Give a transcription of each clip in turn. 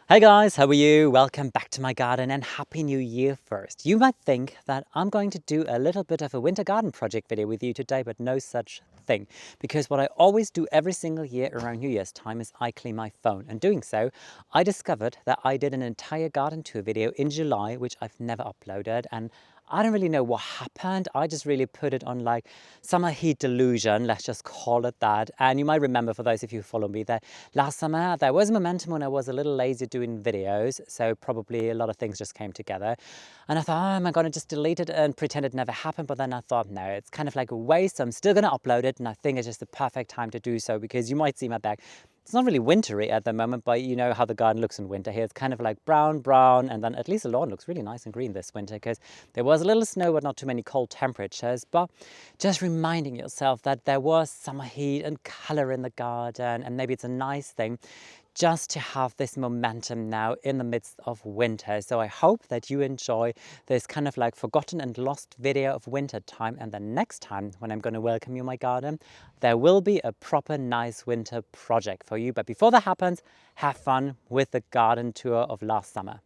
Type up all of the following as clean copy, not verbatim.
Hey guys, how are you? Welcome back to my garden and Happy New Year first. You might think that I'm going to do a little bit of a winter garden project video with you today, but no such thing. Because what I always do every single year around New Year's time is I clean my phone. And doing so, I discovered that I did an entire garden tour video in July, which I've never uploaded. And I don't really know what happened. I just really put it on like summer heat delusion, let's just call it that. And you might remember, for those of you who follow me, that last summer there was momentum when I was a little lazy doing videos. So probably a lot of things just came together. And I thought, oh, am I going to just delete it and pretend it never happened? But then I thought, no, it's kind of like a waste. So I'm still going to upload it. And I think it's just the perfect time to do so because you might see my back. It's not really wintry at the moment, but you know how the garden looks in winter here. It's kind of like brown, and then at least the lawn looks really nice and green this winter because there was a little snow, but not too many cold temperatures. But just reminding yourself that there was summer heat and color in the garden, and maybe it's a nice thing just to have this momentum now in the midst of winter. So I hope that you enjoy this kind of like forgotten and lost video of winter time. And the next time when I'm going to welcome you in my garden, there will be a proper nice winter project for you. But before that happens, have fun with the garden tour of last summer.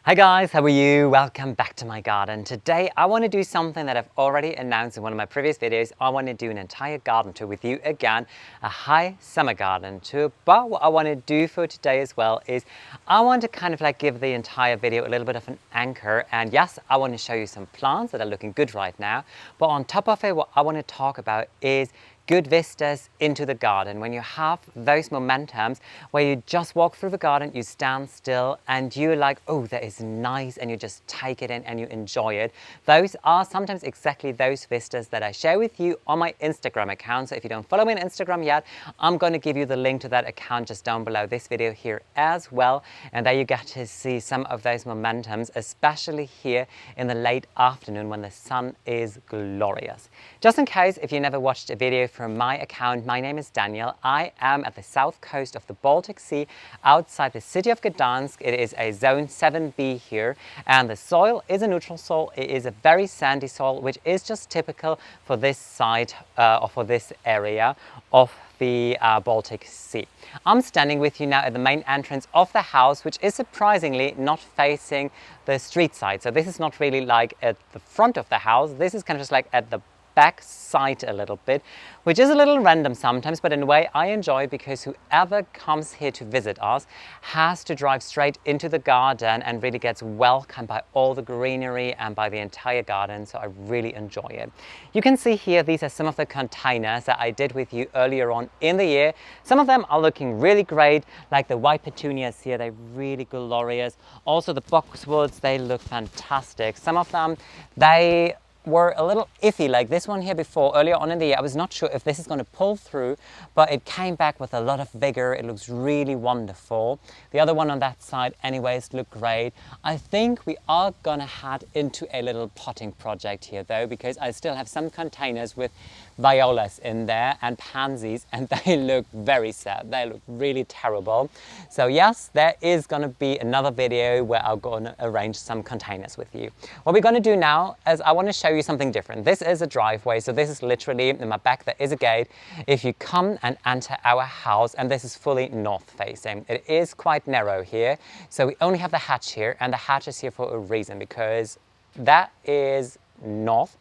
Hi guys, how are you? Welcome back to my garden. Today I want to do something that I've already announced in one of my previous videos. I want to do an entire garden tour with you again, a high summer garden tour. But what I want to do for today as well is I want to kind of like give the entire video a little bit of an anchor. And yes, I want to show you some plants that are looking good right now. But on top of it, what I want to talk about is good vistas into the garden. When you have those momentums where you just walk through the garden, you stand still and you're like, oh, that is nice, and you just take it in and you enjoy it. Those are sometimes exactly those vistas that I share with you on my Instagram account. So if you don't follow me on Instagram yet, I'm going to give you the link to that account just down below this video here as well. And there you get to see some of those momentums, especially here in the late afternoon when the sun is glorious. Just in case, if you never watched a video from my account, my name is Daniel. I am at the south coast of the Baltic Sea outside the city of Gdansk. It is a zone 7B here, and the soil is a neutral soil. It is a very sandy soil, which is just typical for this side or for this area of the Baltic Sea. I'm standing with you now at the main entrance of the house, which is surprisingly not facing the street side. So this is not really like at the front of the house. This is kind of just like at the back side a little bit, which is a little random sometimes, but in a way I enjoy because whoever comes here to visit us has to drive straight into the garden and really gets welcomed by all the greenery and by the entire garden. So I really enjoy it. You can see here, these are some of the containers that I did with you earlier on in the year. Some of them are looking really great, like the white petunias here, they're really glorious. Also the boxwoods, they look fantastic. Some of them, they were a little iffy, like this one here before, earlier on in the year. I was not sure if this is going to pull through, but it came back with a lot of vigor. It looks really wonderful. The other one on that side anyways look great. I think we are gonna head into a little potting project here though, because I still have some containers with violas in there and pansies, and they look very sad. They look really terrible. So yes, there is gonna be another video where I'm gonna arrange some containers with you. What we're gonna do now is I want to show you something different. This is a driveway, so this is literally in my back there is a gate. If you come and enter our house, and this is fully north facing, it is quite narrow here, so we only have the hatch here, and the hatch is here for a reason, because that is north,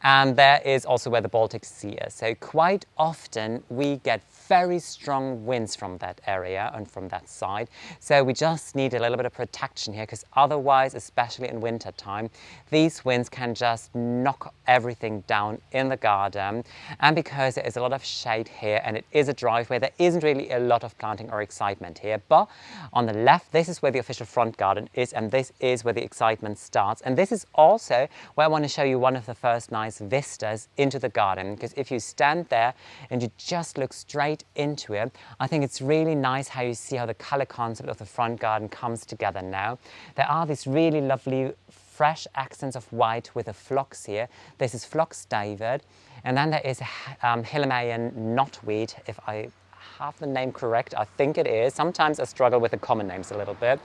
and there is also where the Baltic Sea is. So quite often we get very strong winds from that area and from that side. So we just need a little bit of protection here, because otherwise, especially in winter time, these winds can just knock everything down in the garden. And because there is a lot of shade here and it is a driveway, there isn't really a lot of planting or excitement here. But on the left, this is where the official front garden is, and this is where the excitement starts. And this is also where I want to show you one of the first nice vistas into the garden, because if you stand there and you just look straight into it, I think it's really nice how you see how the color concept of the front garden comes together now. There are these really lovely fresh accents of white with the phlox here. This is Phlox David, and then there is a Himalayan knotweed, if I have the name correct. I think it is. Sometimes I struggle with the common names a little bit.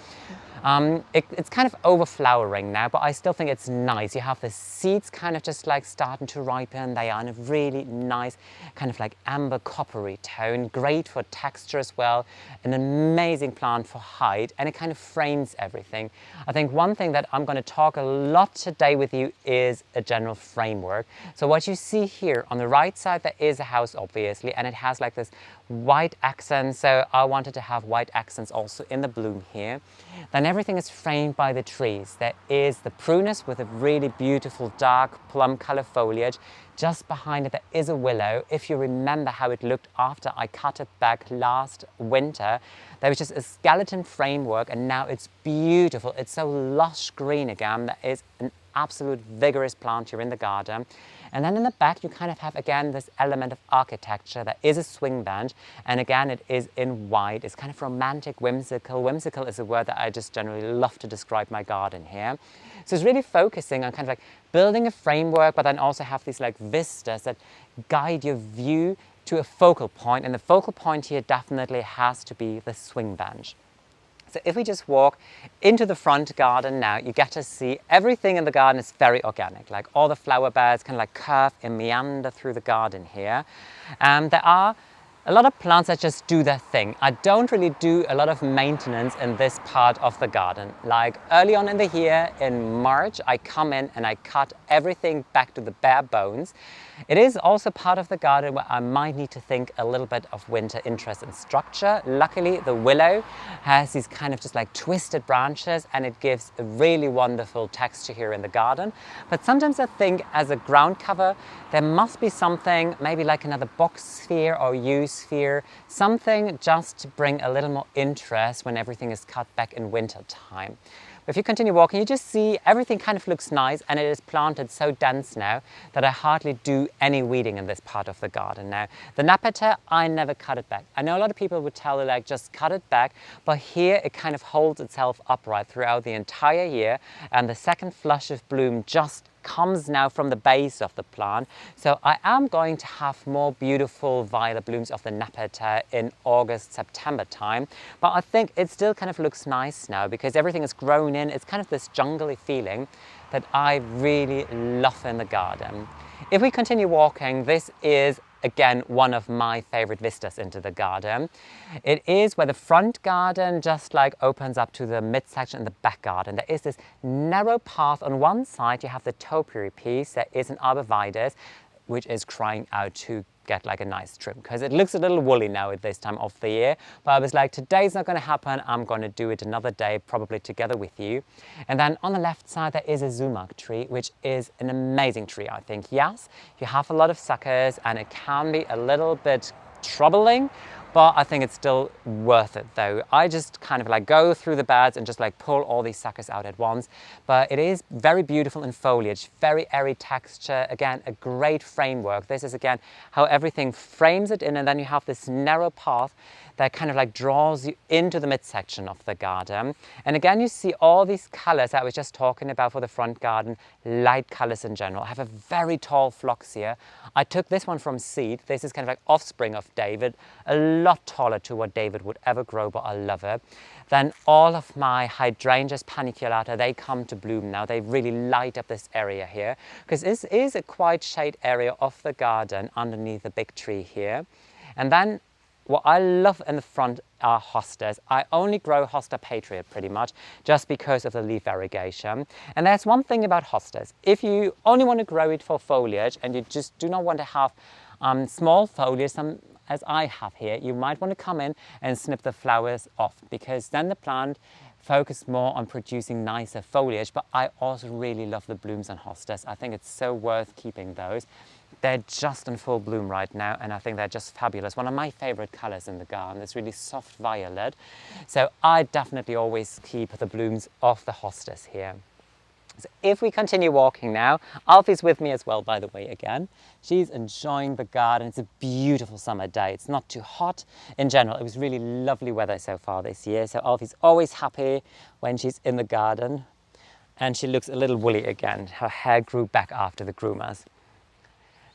It's kind of overflowering now, but I still think it's nice. You have the seeds kind of just like starting to ripen. They are in a really nice kind of like amber coppery tone, great for texture as well, an amazing plant for height, and it kind of frames everything. I think one thing that I'm going to talk a lot today with you is a general framework. So what you see here on the right side, there is a house obviously, and it has like this white accent. So I wanted to have white accents also in the bloom here. Then everything is framed by the trees. There is the prunus with a really beautiful dark plum color foliage. Just behind it there is a willow. If you remember how it looked after I cut it back last winter, there was just a skeleton framework, and now it's beautiful. It's so lush green again. That is an absolute vigorous plant here in the garden. And then in the back you kind of have again this element of architecture. There is a swing bench, and again it is in white. It's kind of romantic, whimsical. Whimsical is a word that I just generally love to describe my garden here. So it's really focusing on kind of like building a framework, but then also have these like vistas that guide your view to a focal point, and the focal point here definitely has to be the swing bench. So if we just walk into the front garden now, you get to see everything in the garden is very organic. Like all the flower beds kind of like curve and meander through the garden here. There are a lot of plants that just do their thing. I don't really do a lot of maintenance in this part of the garden. Like early on in the year, in March, I come in and I cut everything back to the bare bones. It is also part of the garden where I might need to think a little bit of winter interest and structure. Luckily, the willow has these kind of just like twisted branches, and it gives a really wonderful texture here in the garden. But sometimes I think as a ground cover, there must be something, maybe like another box sphere or yew sphere, something just to bring a little more interest when everything is cut back in winter time. If you continue walking, you just see everything kind of looks nice, and it is planted so dense now that I hardly do any weeding in this part of the garden now. The Napata, I never cut it back. I know a lot of people would tell you like just cut it back, but here it kind of holds itself upright throughout the entire year, and the second flush of bloom just comes now from the base of the plant. So I am going to have more beautiful violet blooms of the Napata in August, September time. But I think it still kind of looks nice now because everything is grown in. It's kind of this jungly feeling that I really love in the garden. If we continue walking, this is again one of my favorite vistas into the garden. It is where the front garden just like opens up to the midsection and the back garden. There is this narrow path. On one side you have the topiary piece. There is an arborvitae which is crying out to get like a nice trim because it looks a little woolly now at this time of the year. But I was like, today's not going to happen. I'm going to do it another day, probably together with you. And then on the left side there is a sumac tree, which is an amazing tree, I think. Yes, you have a lot of suckers and it can be a little bit troubling, but I think it's still worth it though. I just kind of like go through the beds and just like pull all these suckers out at once. But it is very beautiful in foliage, very airy texture. Again, a great framework. This is again how everything frames it in, and then you have this narrow path that kind of like draws you into the midsection of the garden. And again, you see all these colors that I was just talking about for the front garden, light colors in general. I have a very tall phlox here. I took this one from seed. This is kind of like offspring of David, a lot taller to what David would ever grow, but I love it. Then all of my hydrangeas paniculata, they come to bloom now. They really light up this area here because this is a quite shade area of the garden underneath the big tree here. And then what I love in the front are hostas. I only grow Hosta Patriot pretty much just because of the leaf variegation. And there's one thing about hostas. If you only want to grow it for foliage and you just do not want to have small foliage, as I have here, you might want to come in and snip the flowers off because then the plant focus more on producing nicer foliage. But I also really love the blooms on hostas. I think it's so worth keeping those. They're just in full bloom right now, and I think they're just fabulous. One of my favorite colors in the garden. It's really soft violet. So I definitely always keep the blooms of the hostas here. So if we continue walking now, Alfie's with me as well, by the way, again. She's enjoying the garden. It's a beautiful summer day. It's not too hot in general. It was really lovely weather so far this year. So Alfie's always happy when she's in the garden. And she looks a little woolly again. Her hair grew back after the groomers.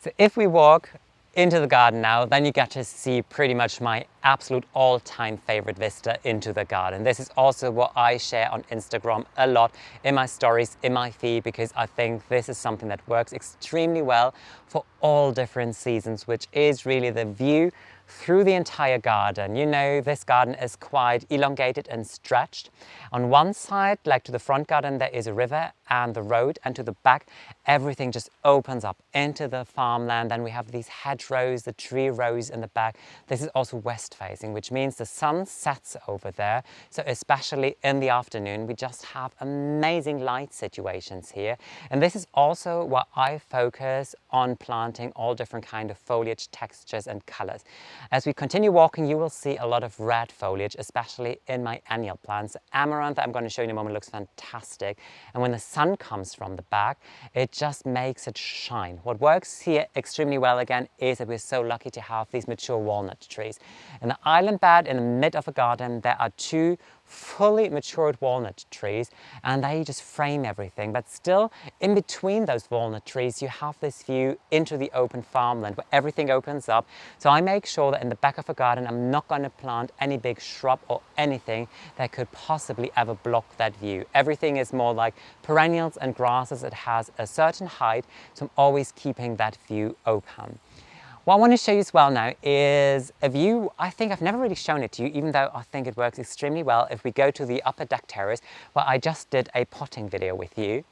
So if we walk into the garden now, then you get to see pretty much my absolute all-time favorite vista into the garden. This is also what I share on Instagram a lot in my stories, in my feed, because I think this is something that works extremely well for all different seasons, which is really the view through the entire garden. You know, this garden is quite elongated and stretched. On one side, like to the front garden, there is a river and the road, and to the back, everything just opens up into the farmland. Then we have these hedgerows, the tree rows in the back. This is also west facing, which means the sun sets over there. So especially in the afternoon, we just have amazing light situations here. And this is also why I focus on planting all different kind of foliage textures and colors. As we continue walking, you will see a lot of red foliage, especially in my annual plants. Amaranth, that I'm going to show you in a moment, looks fantastic. And when the sun comes from the back, it just makes it shine. What works here extremely well again is that we're so lucky to have these mature walnut trees. In the island bed in the mid of a garden, there are two fully matured walnut trees, and they just frame everything. But still, in between those walnut trees, you have this view into the open farmland where everything opens up. So I make sure that in the back of a garden, I'm not going to plant any big shrub or anything that could possibly ever block that view. Everything is more like perennials and grasses. It has a certain height, so I'm always keeping that view open. What I want to show you as well now is a view. I think I've never really shown it to you, even though I think it works extremely well. If we go to the upper deck terrace, where I just did a potting video with you,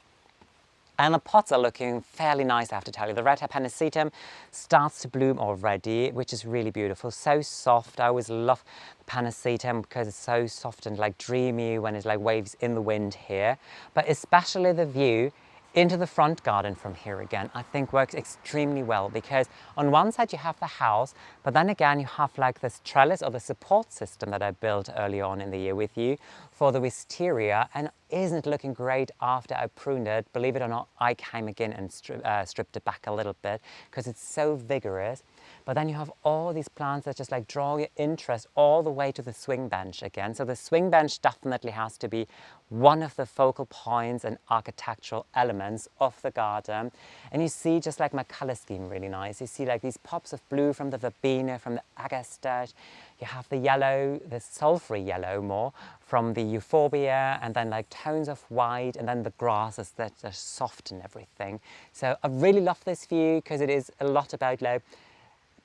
and the pots are looking fairly nice, I have to tell you. The red Panacetum starts to bloom already, which is really beautiful. So soft. I always love Panacetum because it's so soft and like dreamy when it like waves in the wind here. But especially the view into the front garden from here again, I think works extremely well, because on one side you have the house, but then again you have like this trellis or the support system that I built earlier on in the year with you for the wisteria. And isn't it looking great after I pruned it? Believe it or not, I came again and stripped it back a little bit because it's so vigorous. But then you have all these plants that just like draw your interest all the way to the swing bench again. So the swing bench definitely has to be one of the focal points and architectural elements of the garden. And you see just like my color scheme really nice. You see like these pops of blue from the verbena, from the agastache. You have the yellow, the sulfury yellow more from the euphorbia, and then like tones of white, and then the grasses that just soften everything. So I really love this view because it is a lot about like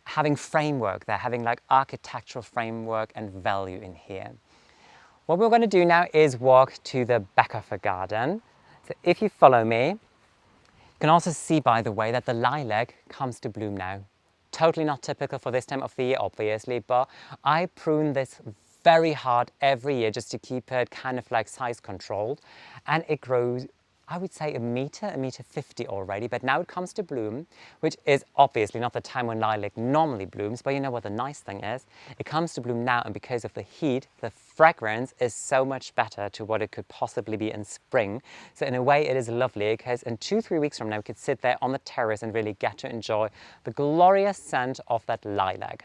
having framework there, having like architectural framework and value in here. What we're going to do now is walk to the back of the garden. So if you follow me, you can also see, by the way, that the lilac comes to bloom now. Totally not typical for this time of the year, obviously, but I prune this very hard every year just to keep it kind of like size controlled. And it grows, I would say, a meter 50 already, but now it comes to bloom, which is obviously not the time when lilac normally blooms. But you know what the nice thing is? It comes to bloom now, and because of the heat, the fragrance is so much better to what it could possibly be in spring. So in a way, it is lovely, because in 2-3 weeks from now, we could sit there on the terrace and really get to enjoy the glorious scent of that lilac.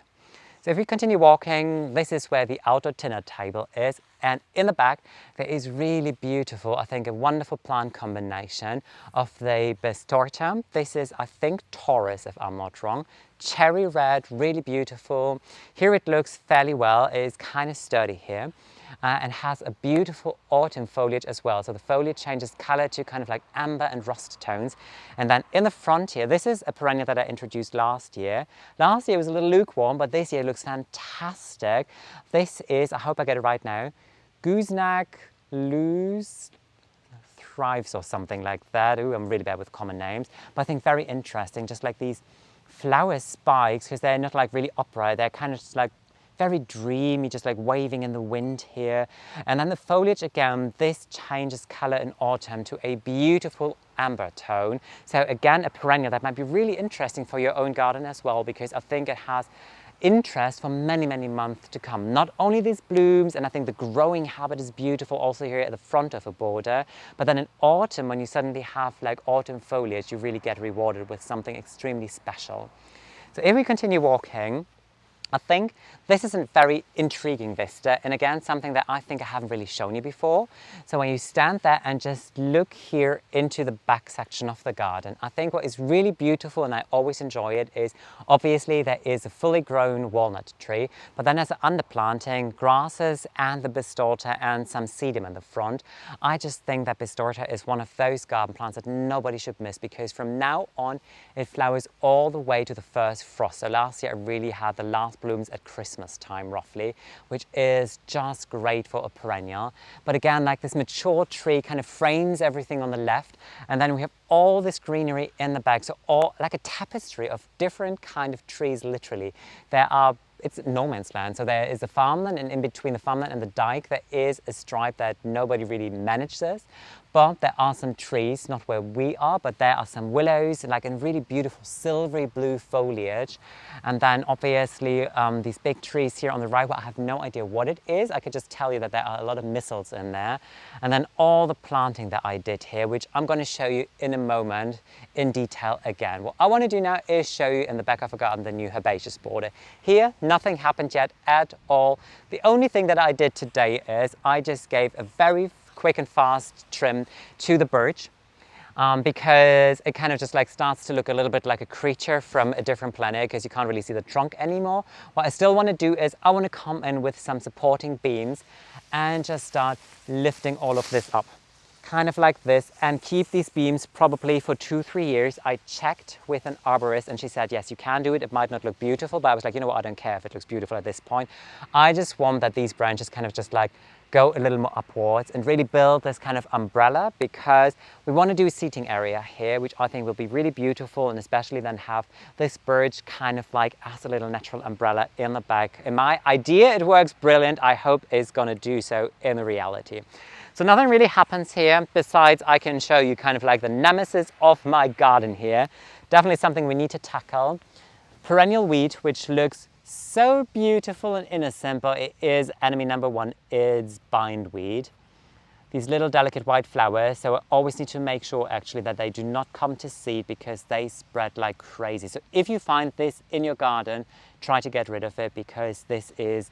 So if we continue walking, this is where the outdoor dinner table is. And in the back, there is really beautiful, I think, a wonderful plant combination of the Bistorta. This is, I think, Taurus, if I'm not wrong. Cherry red, really beautiful. Here it looks fairly well. It is kind of sturdy here. And has a beautiful autumn foliage as well. So the foliage changes color to kind of like amber and rust tones. And then in the front here, this is a perennial that I introduced last year. Last year it was a little lukewarm, but this year it looks fantastic. This is, I hope I get it right now, gooseneck loose thrives or something like that. Ooh, I'm really bad with common names. But I think very interesting, just like these flower spikes, because they're not like really upright. They're kind of just like very dreamy, just like waving in the wind here. And then the foliage again, this changes color in autumn to a beautiful amber tone. So again, a perennial that might be really interesting for your own garden as well, because I think it has interest for many, many months to come. Not only these blooms, and I think the growing habit is beautiful also here at the front of a border, but then in autumn, when you suddenly have like autumn foliage, you really get rewarded with something extremely special. So if we continue walking, I think this is a very intriguing vista, and again something that I think I haven't really shown you before. So when you stand there and just look here into the back section of the garden, I think what is really beautiful, and I always enjoy it, is obviously there is a fully grown walnut tree, but then as an underplanting, grasses and the bistorta and some sedum in the front. I just think that bistorta is one of those garden plants that nobody should miss, because from now on it flowers all the way to the first frost. So last year I really had the last blooms at Christmas time roughly, which is just great for a perennial. But again, like this mature tree kind of frames everything on the left, and then we have all this greenery in the back, so all like a tapestry of different kind of trees. Literally, it's no man's land. So there is a farmland, and in between the farmland and the dike there is a stripe that nobody really manages. But there are some trees, not where we are, but there are some willows, like in really beautiful silvery blue foliage. And then obviously these big trees here on the right, well, I have no idea what it is. I could just tell you that there are a lot of mistles in there. And then all the planting that I did here, which I'm going to show you in a moment in detail again. What I want to do now is show you in the back of the garden the new herbaceous border. Here, nothing happened yet at all. The only thing that I did today is I just gave a very quick and fast trim to the birch, because it kind of just like starts to look a little bit like a creature from a different planet, because you can't really see the trunk anymore. What I still want to do is I want to come in with some supporting beams and just start lifting all of this up, kind of like this, and keep these beams probably for 2-3 years. I checked with an arborist and she said, yes, you can do it. It might not look beautiful, but I was like, you know what, I don't care if it looks beautiful at this point. I just want that these branches kind of just like go a little more upwards and really build this kind of umbrella, because we want to do a seating area here, which I think will be really beautiful, and especially then have this birch kind of like as a little natural umbrella in the back. In my idea, it works brilliant. I hope it's going to do so in reality. So nothing really happens here, besides I can show you kind of like the nemesis of my garden here. Definitely something we need to tackle. Perennial wheat, which looks so beautiful and innocent, but it is enemy number one, is bindweed. These little delicate white flowers, so I always need to make sure actually that they do not come to seed, because they spread like crazy. So if you find this in your garden, try to get rid of it, because this is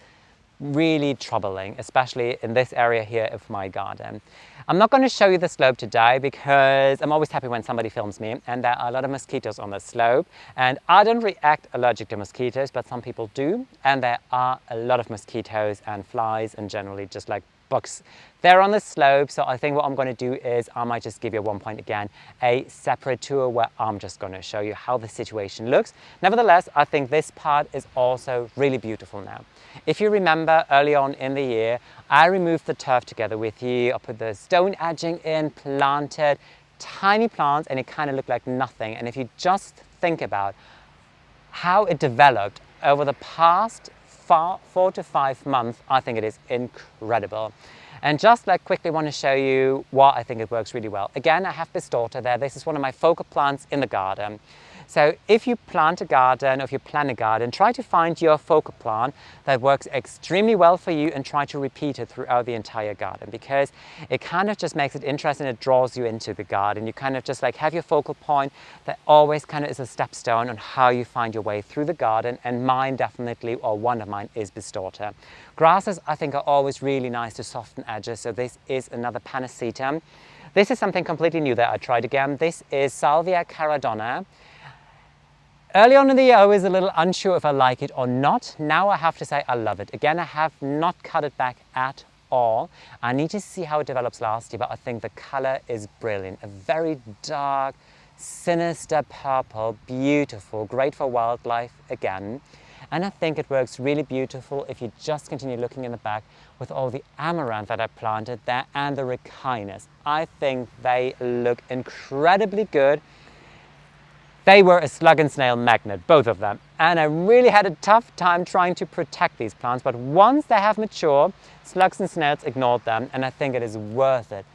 really troubling, especially in this area here of my garden. I'm not going to show you the slope today, because I'm always happy when somebody films me, and there are a lot of mosquitoes on the slope, and I don't react allergic to mosquitoes, but some people do, and there are a lot of mosquitoes and flies and generally just like bugs there on the slope. So I think what I'm going to do is I might just give you at one point again a separate tour where I'm just going to show you how the situation looks. Nevertheless, I think this part is also really beautiful now. If you remember early on in the year, I removed the turf together with you. I put the stone edging in, planted tiny plants, and it kind of looked like nothing. And if you just think about how it developed over the past 4 to 5 months, I think it is incredible. And just like quickly want to show you why I think it works really well. Again, I have bistorta there. This is one of my focal plants in the garden. So if you plant a garden, or if you plan a garden, try to find your focal plant that works extremely well for you and try to repeat it throughout the entire garden, because it kind of just makes it interesting. It draws you into the garden. You kind of just like have your focal point that always kind of is a stepstone on how you find your way through the garden. And mine definitely, or one of mine, is bistorta. Grasses I think are always really nice to soften edges. So this is another panacetum. This is something completely new that I tried again. This is Salvia caradonna. Early on in the year, I was a little unsure if I like it or not. Now I have to say I love it. Again, I have not cut it back at all. I need to see how it develops last year, but I think the color is brilliant. A very dark, sinister purple, beautiful, great for wildlife again. And I think it works really beautiful if you just continue looking in the back with all the amaranth that I planted there and the ricinus. I think they look incredibly good. They were a slug and snail magnet, both of them. And I really had a tough time trying to protect these plants, but once they have matured, slugs and snails ignored them, and I think it is worth it.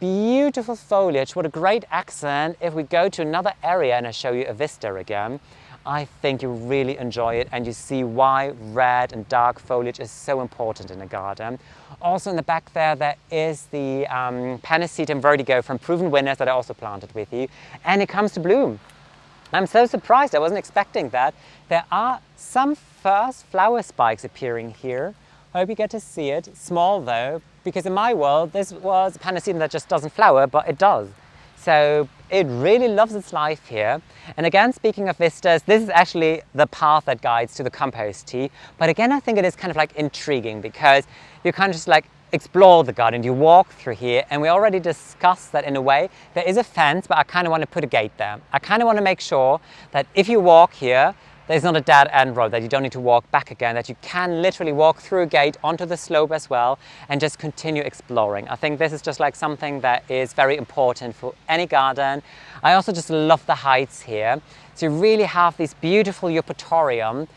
Beautiful foliage, what a great accent. If we go to another area and I show you a vista again, I think you really enjoy it, and you see why red and dark foliage is so important in a garden. Also in the back there is the Panacetum vertigo from Proven Winners that I also planted with you, and it comes to bloom. I'm so surprised, I wasn't expecting that. There are some first flower spikes appearing here. I hope you get to see it. Small though, because in my world this was a Panacea that just doesn't flower, but it does. So it really loves its life here. And again, speaking of vistas, this is actually the path that guides to the compost tea. But again, I think it is kind of like intriguing because you kind of just like explore the garden, you walk through here, and we already discussed that in a way. There is a fence, but I kind of want to put a gate there. I kind of want to make sure that if you walk here, there's not a dead end road, that you don't need to walk back again, that you can literally walk through a gate onto the slope as well and just continue exploring. I think this is just like something that is very important for any garden. I also just love the heights here. So you really have this beautiful eupatorium,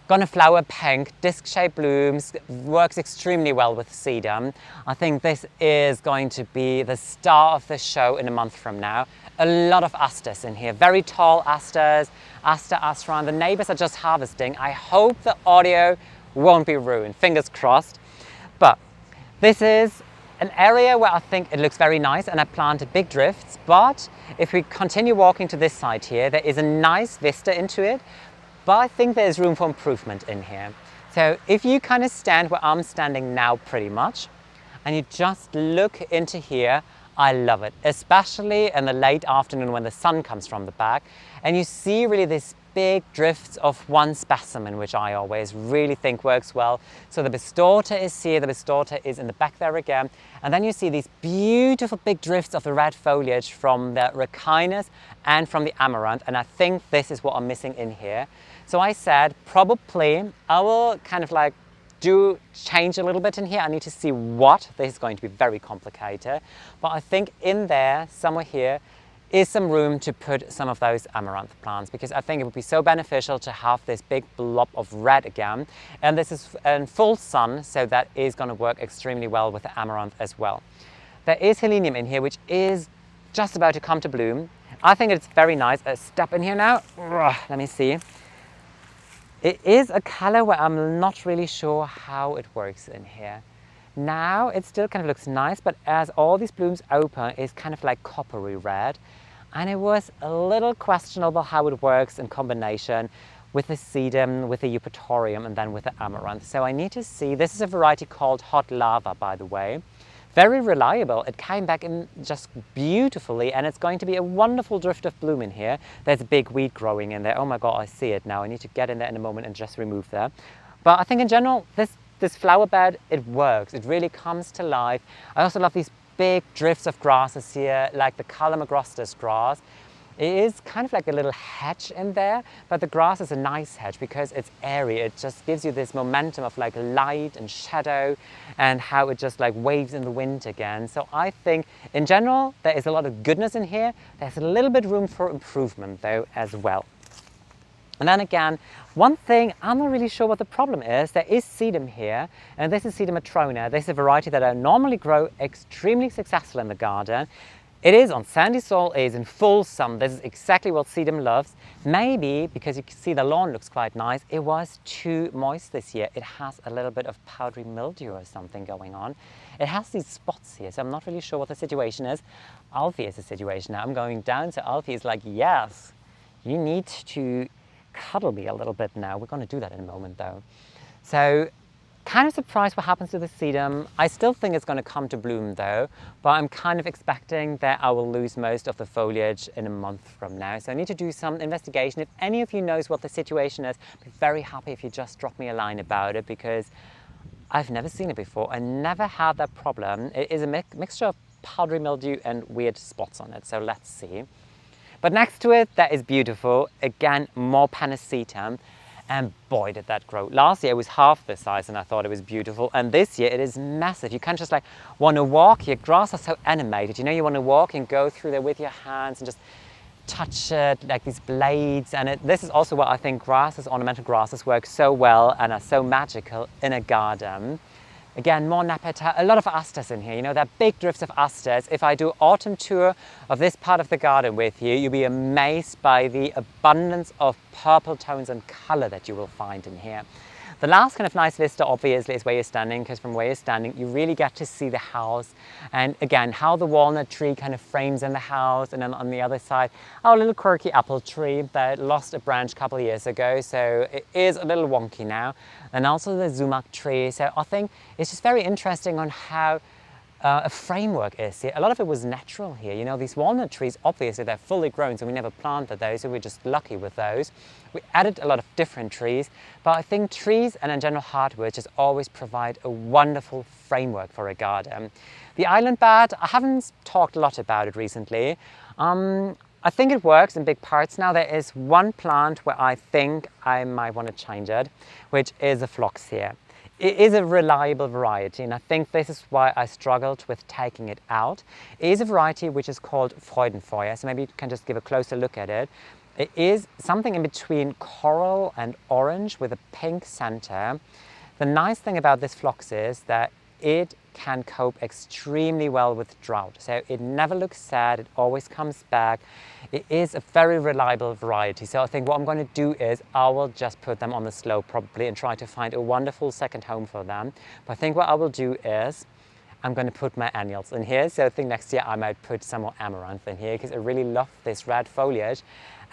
gonna flower pink, disc-shaped blooms, works extremely well with sedum. I think this is going to be the star of the show in a month from now. A lot of asters in here, very tall asters, aster asteron. The neighbors are just harvesting. I hope the audio won't be ruined, fingers crossed. But this is an area where I think it looks very nice, and I planted big drifts. But if we continue walking to this side here, there is a nice vista into it. But I think there's room for improvement in here. So if you kind of stand where I'm standing now pretty much, and you just look into here, I love it, especially in the late afternoon when the sun comes from the back, and you see really this big drifts of one specimen, which I always really think works well. So the Bistorta is here, the Bistorta is in the back there again, and then you see these beautiful big drifts of the red foliage from the Ricinus and from the Amaranth, and I think this is what I'm missing in here. So I said probably I will kind of like change a little bit in here. I need to see what. This is going to be very complicated, but I think in there somewhere here is some room to put some of those amaranth plants, because I think it would be so beneficial to have this big blob of red again. And this is in full sun, so that is going to work extremely well with the amaranth as well. There is Helenium in here, which is just about to come to bloom. I think it's very nice. A step in here now. Let me see. It is a color where I'm not really sure how it works in here. Now it still kind of looks nice, but as all these blooms open, it's kind of like coppery red. And it was a little questionable how it works in combination with the sedum, with the eupatorium, and then with the amaranth. So I need to see. This is a variety called Hot Lava, by the way. Very reliable. It came back in just beautifully, and it's going to be a wonderful drift of bloom in here. There's a big weed growing in there. Oh my God, I see it now. I need to get in there in a moment and just remove that. But I think in general, this flower bed, it works. It really comes to life. I also love these big drifts of grasses here, like the Calamagrostis grass. It is kind of like a little hedge in there, but the grass is a nice hedge because it's airy. It just gives you this momentum of like light and shadow, and how it just like waves in the wind again. So I think in general, there is a lot of goodness in here. There's a little bit room for improvement though as well. And then again, one thing, I'm not really sure what the problem is. There is sedum here, and this is Sedum atrona. This is a variety that I normally grow extremely successful in the garden. It is on sandy soil, it is in full sun. This is exactly what sedum loves. Maybe, because you can see the lawn looks quite nice, it was too moist this year. It has a little bit of powdery mildew or something going on. It has these spots here, so I'm not really sure what the situation is. Alfie is the situation now. I'm going down, so Alfie is like, yes, you need to cuddle me a little bit now. We're going to do that in a moment though. So kind of surprised what happens to the sedum. I still think it's going to come to bloom though, but I'm kind of expecting that I will lose most of the foliage in a month from now. So I need to do some investigation. If any of you knows what the situation is, I'd be very happy if you just drop me a line about it, because I've never seen it before. I never had that problem. It is a mixture of powdery mildew and weird spots on it. So let's see. But next to it, that is beautiful. Again, more Panacetum. And boy, did that grow. Last year it was half this size and I thought it was beautiful. And this year it is massive. You can't just like want to walk. Your grass are so animated. You know, you want to walk and go through there with your hands and just touch it, like these blades. And this is also what I think grasses, ornamental grasses, work so well and are so magical in a garden. Again, more Nepeta, a lot of asters in here. You know, there are big drifts of asters. If I do autumn tour of this part of the garden with you, you'll be amazed by the abundance of purple tones and color that you will find in here. The last kind of nice vista obviously is where you're standing, because from where you're standing you really get to see the house, and again how the walnut tree kind of frames in the house, and then on the other side our little quirky apple tree that lost a branch a couple of years ago, so it is a little wonky now, and also the sumac tree. So I think it's just very interesting on how a framework is here. A lot of it was natural here. You know, these walnut trees, obviously they're fully grown, so we never planted those, so we're just lucky with those. We added a lot of different trees, but I think trees and in general hardwood just always provide a wonderful framework for a garden. The island bed, I haven't talked a lot about it recently. I think it works in big parts now. There is one plant where I think I might want to change it, which is a phlox here. It is a reliable variety, and I think this is why I struggled with taking it out. It is a variety which is called Freudenfeuer, so maybe you can just give a closer look at it. It is something in between coral and orange with a pink center. The nice thing about this phlox is that it can cope extremely well with drought. So it never looks sad, it always comes back. It is a very reliable variety. So I think what I'm going to do is I will just put them on the slope probably and try to find a wonderful second home for them. But I think what I will do is I'm going to put my annuals in here. So I think next year I might put some more amaranth in here because I really love this red foliage.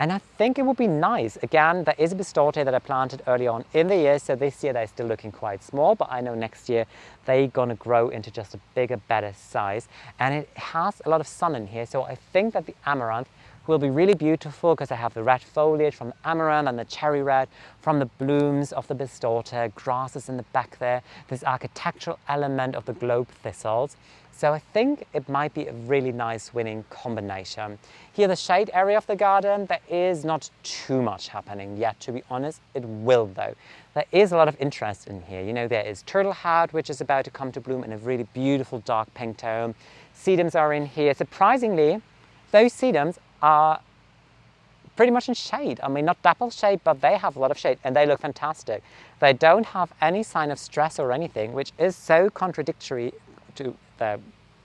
And I think it would be nice. Again, there is a bistorte that I planted early on in the year. So this year they're still looking quite small, but I know next year they're going to grow into just a bigger, better size. And it has a lot of sun in here. So I think that the amaranth will be really beautiful because I have the red foliage from the amaranth and the cherry red from the blooms of the bistorte, grasses in the back there, this architectural element of the globe thistles. So I think it might be a really nice winning combination. Here, the shade area of the garden, there is not too much happening yet, to be honest. It will though. There is a lot of interest in here. You know, there is turtlehead, which is about to come to bloom in a really beautiful dark pink tone. Sedums are in here. Surprisingly, those sedums are pretty much in shade. I mean, not dapple shade, but they have a lot of shade and they look fantastic. They don't have any sign of stress or anything, which is so contradictory to the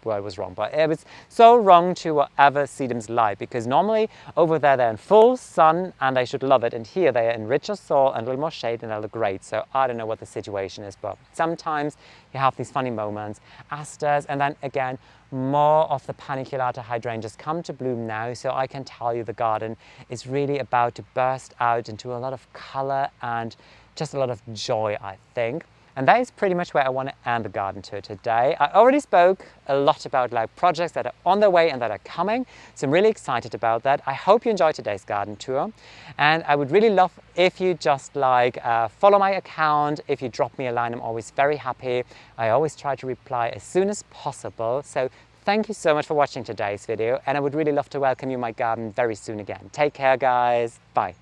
word was wrong, but it was so wrong to whatever sedums like, because normally over there they're in full sun and they should love it, and here they are in richer soil and a little more shade and they look great. So I don't know what the situation is, but sometimes you have these funny moments. Asters, and then again more of the paniculata hydrangeas come to bloom now, so I can tell you the garden is really about to burst out into a lot of color and just a lot of joy, I think. And that is pretty much where I want to end the garden tour today. I already spoke a lot about projects that are on their way and that are coming, so I'm really excited about that. I hope you enjoyed today's garden tour, and I would really love if you just follow my account. If you drop me a line, I'm always very happy. I always try to reply as soon as possible. So thank you so much for watching today's video, and I would really love to welcome you in my garden very soon again. Take care, guys. Bye.